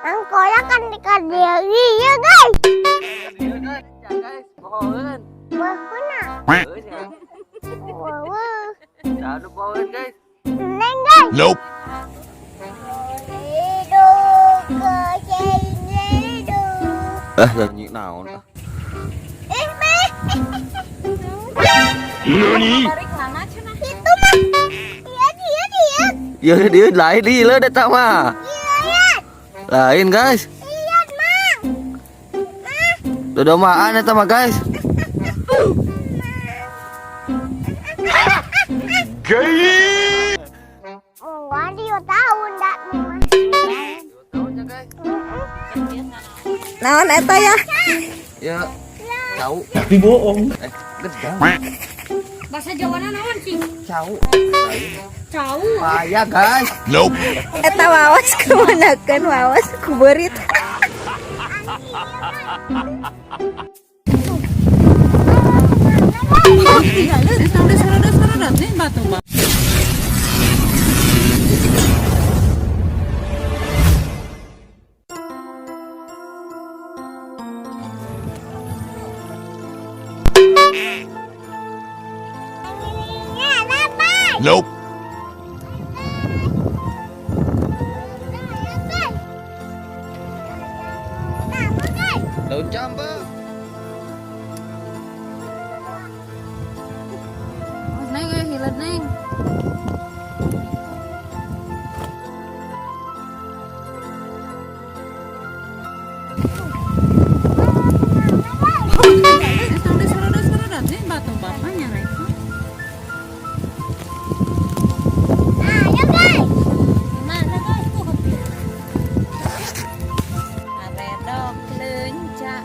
Angkola kan dikadiri ya guys. Iya guys, ya guys, pohon. Pohon nak. Ya. Wow. Ada pohon guys. Neng guys. Nope. Hidup ke hidup. Nyanyi naon ah. Meh. Nani? Itu mah. Iya dia. Ya dia lain di le datang mah. Iya. Lain guys. Iya mang. Dodomaan eta mah guys. Gay. Wah dia tahu ndak mah. Tahunnya guys. Naon eta ya? Ya. Cau. Tapi bohong. Gedang. Bahasa Jawana naon sih? Cau. Cau. Payah guys. Nope. Eta wawas kemanakan wawas kuberit. Nope. Daun camba. Neng hilat neng. Batu bapaknya Reka. Ayo guys. Mana guys? Kaledok lenca.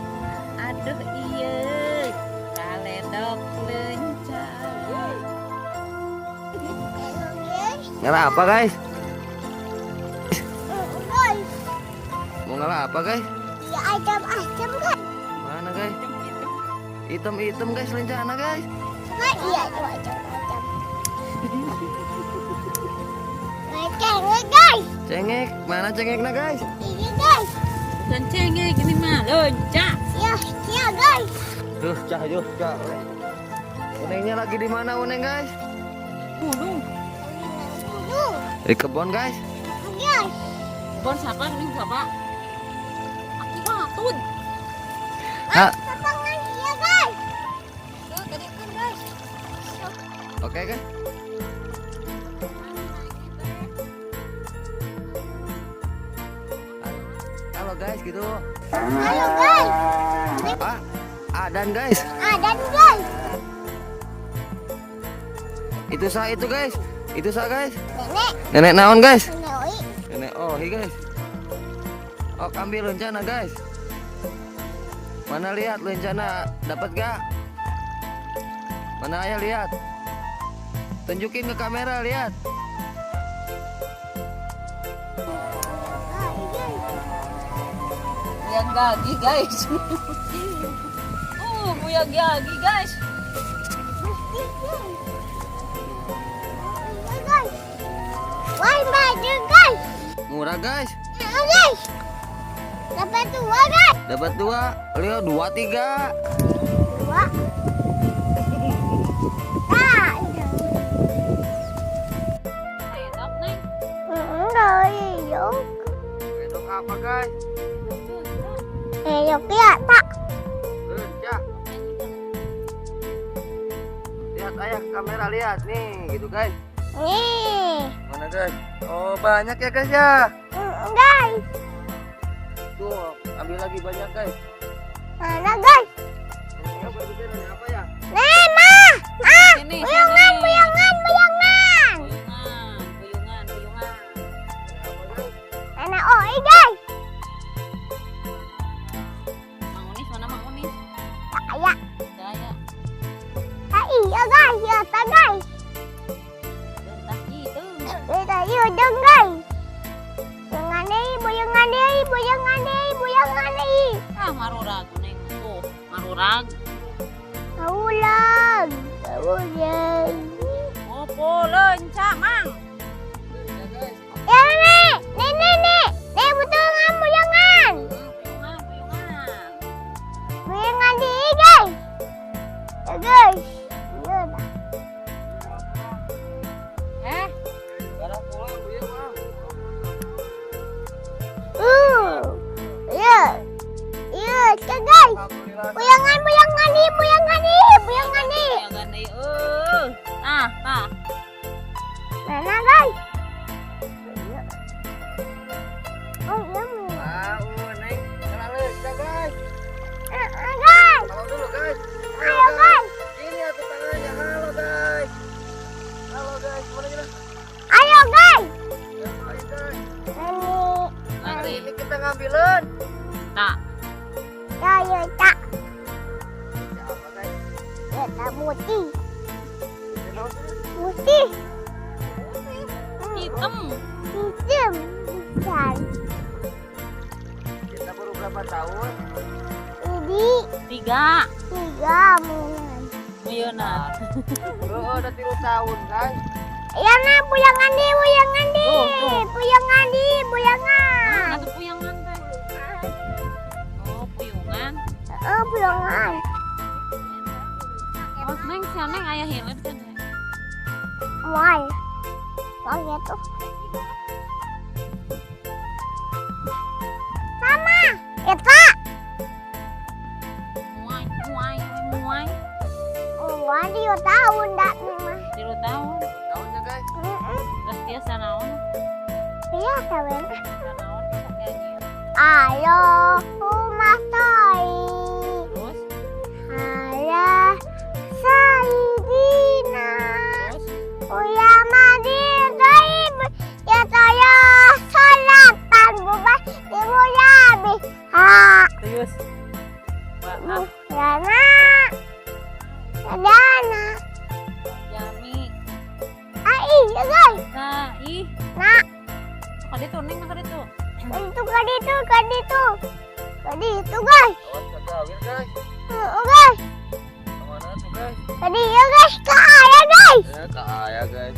Aduh iya. Kaledok lenca. Ngalah apa guys? Guys. Mau ngalah apa guys? Ya ajam-ajam kan. Mana guys? Hitam-hitam guys lencana guys. Kan iya ajam-ajam. Cengek guys. Cengek, mana cengeknya guys? Ini guys. Bukan cengek ini mah lenca. Ya guys. Duh, cah. Unengnya lagi di mana uneng guys? Gunung. Dulu. Di kebun guys. Guys. Bon siapa nih siapa? Aki batun. Ha, Lapangan iya guys. Tuh tadi kan guys. oke guys. Halo guys gitu. Ayo guys. Ah, adan guys. Adan guys. Itu guys. Itu guys. Nenek. Nenek naon guys? Nenek Oi. Nenek ohi guys. Oh ambil lencana guys. Mana lihat lencana dapat gak? Mana ayah lihat? Tunjukin ke kamera lihat. Buyang gagi guys. Buyang gagi guys. Guys. Wah baju guys. Murah guys. Ayo guys. Dapat dua guys. Dapat 2. Lihat 2 3. Dua. Ah. Enak neng. Rồi yuk. Itu apa guys? Yuk ya tak. Lenca. Lihat ayah ke kamera lihat nih gitu guys. Nih. Mana guys? Oh banyak ya guys ya. Guys. Tuh ambil lagi banyak guys. Mana guys? Ini apa itu ini apa ya? Nih ma. Sini, Buyangan. Buyungan, buyungan. Nenek Oi guys. Mang Unis mana Mang Unis? Saya. Saya. Iya guys. Ya tak guys. Entah gitu. Kita yuk dong guys. Buyangan deh. Ah marurag neng. Oh, marurag. Ulang. Opo lenca mang. Ya nek. Nek. Nek betul ngambil yang Ya guys. Alhamdulillah. Buyangan nih. Jangan nih. Nah. Mana guys? Oh iya. Neng. Kenalin, ya guys. Guys. Halo dulu guys. Ayo guys. Ini aku tangannya. Halo guys. Halo guys. Mana kita? Ayo guys. Ya, ayo guys. Lagi. Ini kita ngambilin. Tak. Ya tak. Ya apa guys? Ya tak muti. Ini naon sih? Muti. Hitam. Hitam. Besar. Kita baru berapa tahun? Ini 3. 3 bulan. Mayonat. Oh, udah 3 tahun guys. Ya nah buyangan nih. Tuh. Buyangan. Ada puyangan teh. Oh, puyungan. Oh buyangan. Oh, Neng, si Neng aya hilir kan. Mual. Oh gitu. Sama. Eta. Muai. Mual dia tahun dak memang. 3 tahun. Tahunnya guys. Terus dia sanaon? Iya kawan. Sanaon sok nyanyi. Ayo rumah toi. Terus Ayah Saidina. terus Uya madir gaib. Ya saya salatan bubah ibu yabi. Ha. terus. Maaf, Dana. Dana. Yami. Ai ya guys. Nah, ih. Nak. Kadi tuh Neng, kadi tuh. Itu kadi itu guys. Awas kagawin guys. Guys. Kemana tuh guys? Tadi ya guys, ke ayah guys. Ya ke ayah guys.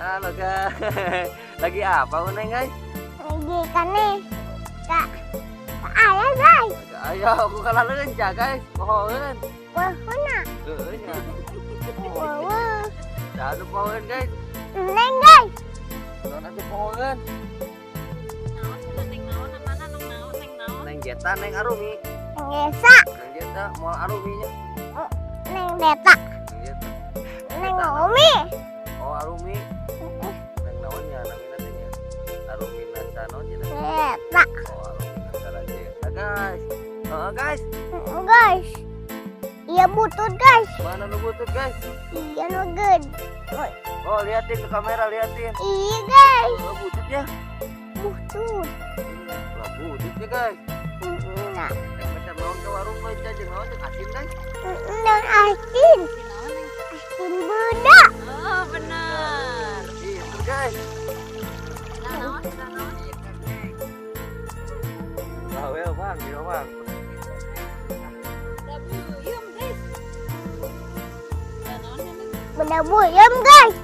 Halo guys. Lagi apa Neng guys? Lagi kan nih. Kak ayah guys. Lagi ayah aku kalah lenca guys. Pohon. Wah, mana? Heeh nya. Wah. Dah pohon guys. Neng guys. Non atuh pohon. Naon cenah Neng naon namana Neng naon? Neng Jeta, Neng Arumi. Ngesa. Neng Jeta, mau Aruminya. Neng Beta. Neng Jeta. Neng Umi. Oh Arumi. Neng naonnya namina teh nya. Arumi nasa naon cenah. Beta. Oh Arumi nasa Jeta guys. Guys, Guys. Iya butut guys. mana nu butut guys? Iya nuged. Oh liatin ke kamera, liatin. Iya guys. Oh bututnya. Butut. Lah bututnya guys. Nah. Neng macam naon ke warung lenca jeung naon jeung asin guys. Dan asin. Naon Neng? Asin budak. Oh, benar. Itu guys. Naon? Bawel bang, iya bang. Dabuyum, guys. Naon Neng? Benda buyem guys.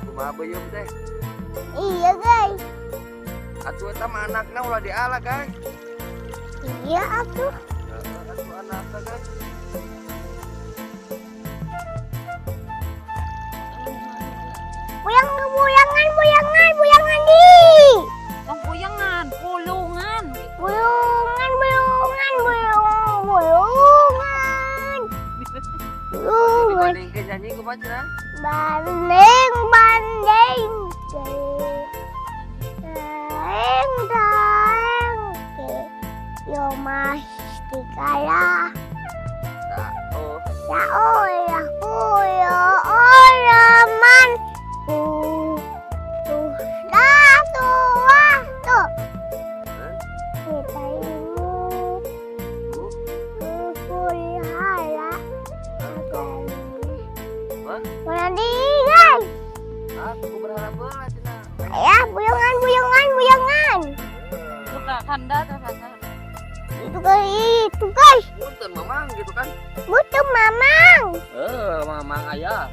Kumaha beuyeuh teh? Iya guys. Atuh eta mah anakna ulah diala guys. Iya atuh. Atuh anakna guys. Buyangan di. Oh, puyangan, pulungan. Bulungan. Dibandingkeun nyanyi kumaha cenah? Banding. Yo mas dikala. Tah, oh. Ya ya oraman. Tuh dah tua tuh. Kita ini pelihara agar Hah? nanti guys. Aku berharap banget cenah. Ya buyangan. Suka kanda tuh kanda. Itu guys. Punten mamang gitu kan. Butuh mamang. Mamang ayah.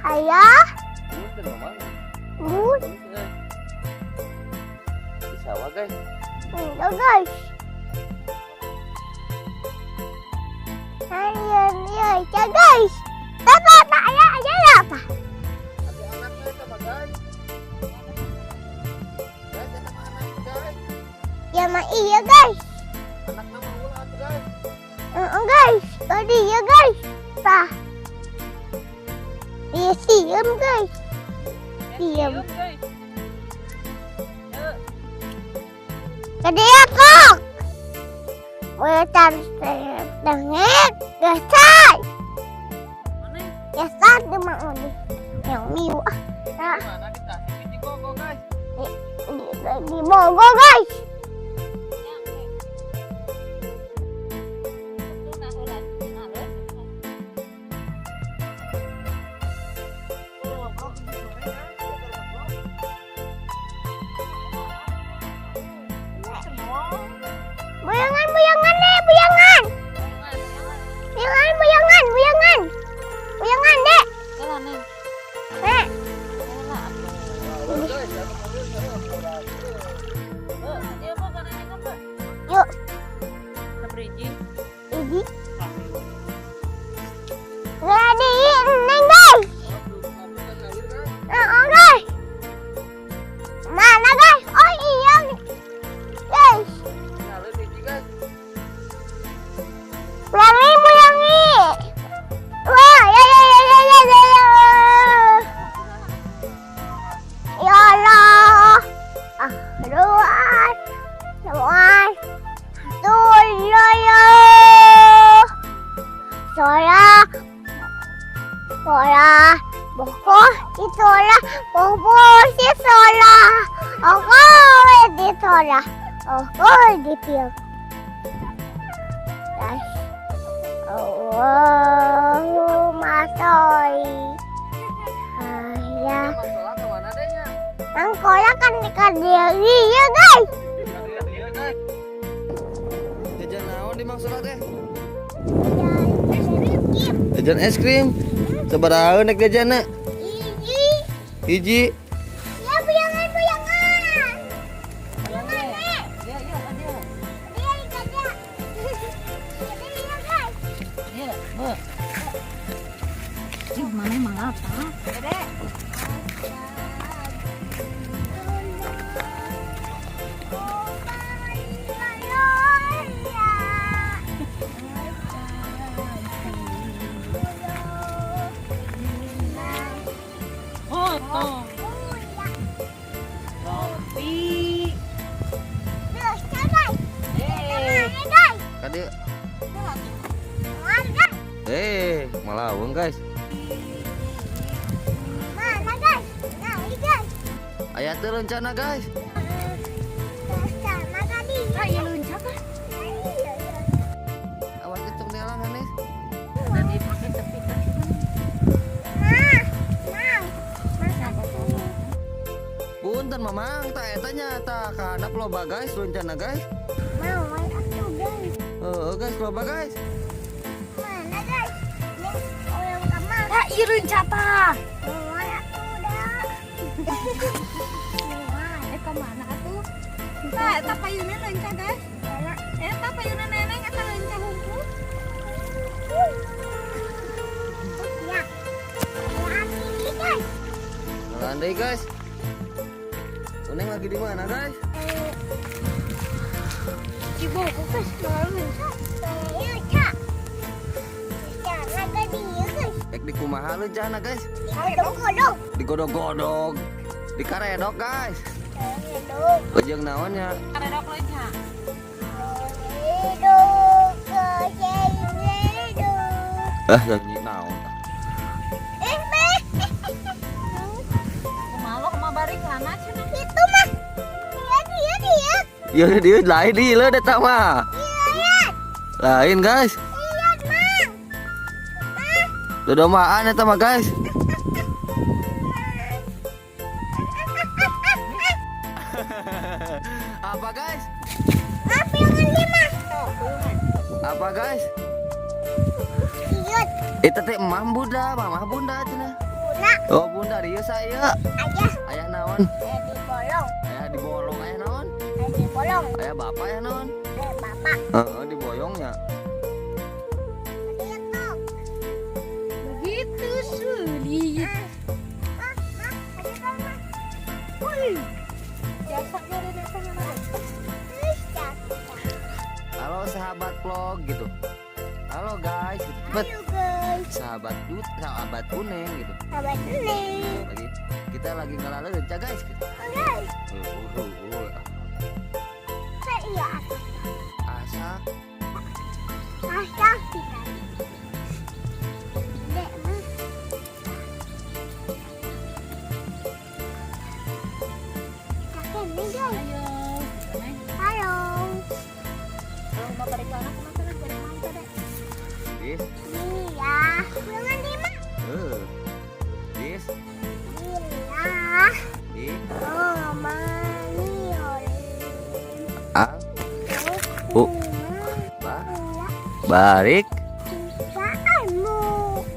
Ayah. Punten mamang. But. Di sawah guys. Itu guys. Ayo, guys. Apa ya apa? Ada anaknya sama guys. Guys, ada anak guys. Ya iya guys. Anaknya mau ulat guys. Guys, tadi ya guys. Tah. Dia siam guys. Siam. Tadi ya kok. Wetan dengek, gasai. Gasai di mana nih? Yang miwa. Nah, Mana kita? Di koko guys. di Mogo guys. Buyangan, buyangan deh, buyangan. Buyangan, buyangan. Buyangan dek. Nek. Yuk, ini. Ready, neng guys. Guys. Mana guys? Oh iya. Guys. Buyangi, buyangi. Wah, ya. Ya Allah. Aduh. Semua. Tuh, ya. Sola. Boko, si sola. Boko, si sola. Aku di sola. Aku di pil. Guys. Allahumma sholli. Ya. Masalah kemana dehnya? Nang kolak kan dikadiri ya guys. Jajan naon di Mang Solat teh? Ya, Jajan es krim. Sabaraha nek jajanna? Iji. Hiji. Ya buyangan. Buyangan nek. Dia dikajak. Jadi ya guys. Mana emang apa? Oh, Robi. Terus, guys. Mana guys? Kade. Mana Malaweung guys. Mana guys? Nah, ini guys. Aya teu rencana guys. Sama tadi. Iya luncak kan? Awas itu nelang Hanis. Dan dipakai tepi kan. Punten Mamang, tak eta nyata ka handap loba guys rencana guys. Mau aku guys. Guys loba guys. Mana guys? Nih, orang kamar. Ah, iya luncata. Mau aku udah. Eta mana atuh? Tah, eta payuna leunca guys. Eta payuna neneng eta leunca hungkul. Ya. Ini guys. Landai guys. Uneng lagi di mana guys? Cibogo guys, lalu saya cak. Jangan tadi ya guys. Ek di kumaha lencana guys? Kodok. Digodog-godog. Di karedok guys. Kodok. Ujung naonnya? Karedok leunca. Kodok. Kodok. Janji naon. Kumaha kumaha bari kana cenah. Itu mah. Dia. Ya dia lain di le eta mah. Iya. Lain guys. Iya, Mang. Dodomaan eta mah guys. Apa guys? Apa yang lima? Apa guys? Iyut. Itu teh emah bunda cenah. Bunda. Oh bunda dia saya. Ayah. Ayah naon? Di bolong. Ayah dibolong ayah naon? Di bolong. Ayah bapak ya naon? Bapak. Diboyongnya. Dia tuh. Begitu sulit. Ada kan, Mas? Jasa dari sana. Terus, Cak. sahabat vlog gitu. Halo guys, gitu. Cepet. Ayo guys. Sahabat kuning gitu. Sahabat ini. Kita lagi ngelala lenca guys gitu. Guys. Iya. Asa Asal kita. Dek mah. Kakek nih guys. Halo. Kalau mau balik ke anak kemana kan jangan main deh. Dis. Iya. Jangan dimak. Dis. Iya. Di. Oh, mani oleh. Al. Barik. Kamu.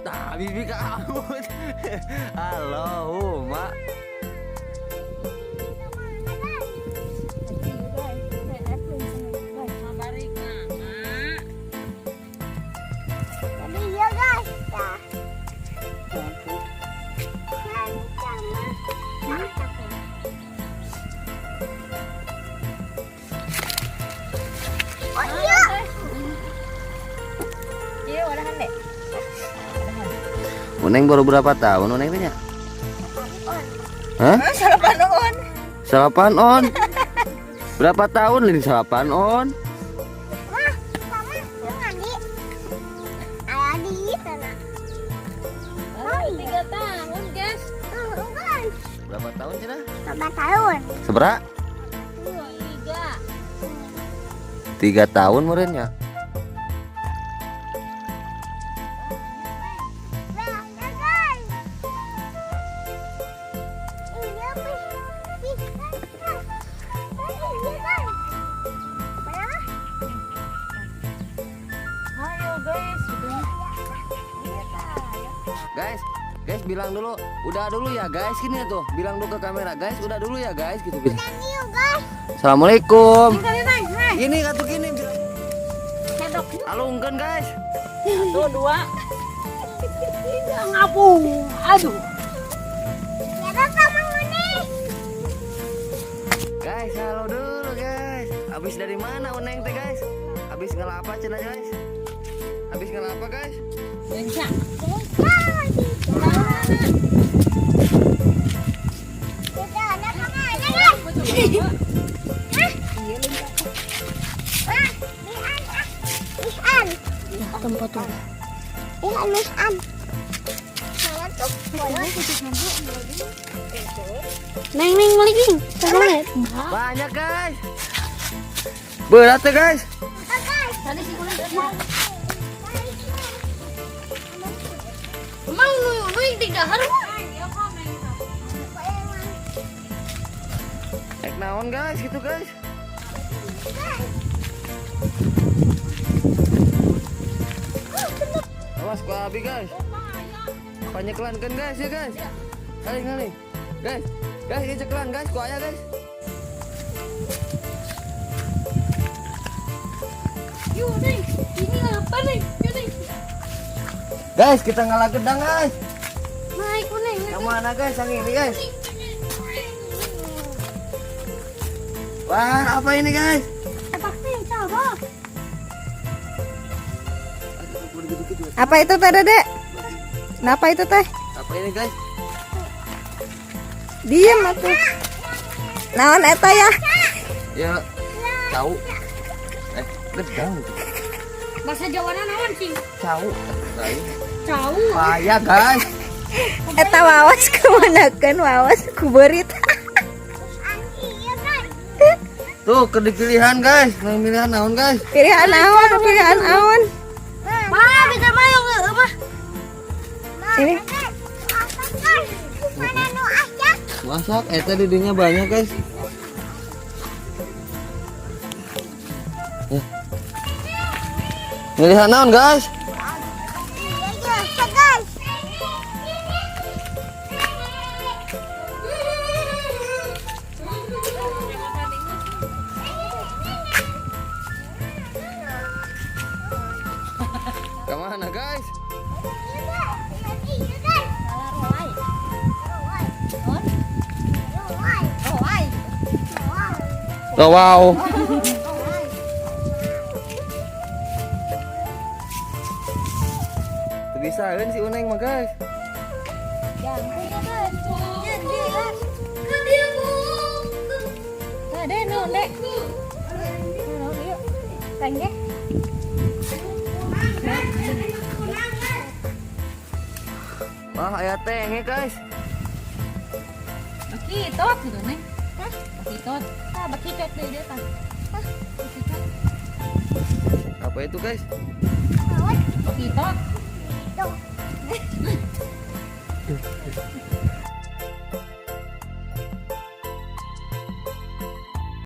Nah, bibi kamu. Allahumma. Jadi ya guys. Oh iya. Iya, udahan deh. Uneng baru berapa tahun Uneng tanya? Hah? Sarapan on. Salapan on. Berapa tahun ini salapan on? Wah, sama lu ngadi. Ayah di sana. Oh, 3 tahun, guys. Guys. Berapa tahun cina? 4 tahun. Seberapa? 3. 3 tahun muridnya. Nah, guys. Iya, bisa. Iya, guys. Mana? Ayo, guys. Guys bilang dulu, udah dulu ya guys, gini tuh, bilang dulu ke kamera guys, udah dulu ya guys, gitu. Thank you, guys. Assalamualaikum. Kali naik. Gini katu gini. Kedok. Halo ungken guys. 1 2. Ngapu. Aduh. Kita sama Uni. Guys, halo dulu guys. Habis dari mana Uneng teh guys? Habis ngelapa cina guys? Habis ngelapa guys? Lenca. Kita ada kemana, guys? Wah, Misan. Tempat tuh. Misan. Mana tuh? Boleh. Neng lagi. Banyak guys. Berat ya guys. Tadi sih kulit. Emang nu di dahar. Naik naon guys, gitu guys. Awas ku abi guys. Panyeklan kan guys ya guys. Kali. Guys, ini ceklan guys, ku aya guys. Yuk, Neng. Ini apa, Neng? Yuk, Neng. Guys, kita ngalah gedang guys. Naik, Neng. Yang mana guys? Yang ini guys. Wah, apa ini guys? Pasti coba. Apa itu teh, Dek? Kenapa itu teh? Apa ini guys? Diem atuh. Naon eta ya? Ya, tahu. Gedang. Bahasa Jawana naon, Cing? Tahu. Cau. Payah guys. Eta wawas kemanakeun wawas ku beurit. Iya, guys. Tuh, pilihan guys. Yang pilihan naon guys? Pilihan awan, pilihan awan. Mah, bisa mayo mah. Ini Mana nu ajak? Masak, eta didinya banyak guys. Pilihan naon guys? Iya, guys. Kemana guys? Oh wow. dipisahin si Uneng mah guys. Jangan ya guys. Janji lah. Kan dia bohong. Ada no dek. No yuk. Tangge. Wah aya tenge guys. Bakitot gitu nih. Hah? Bakitot. Ah, bakitot deh dia tah. Hah? Bakitot. Apa itu guys? Bakitot. Tuh.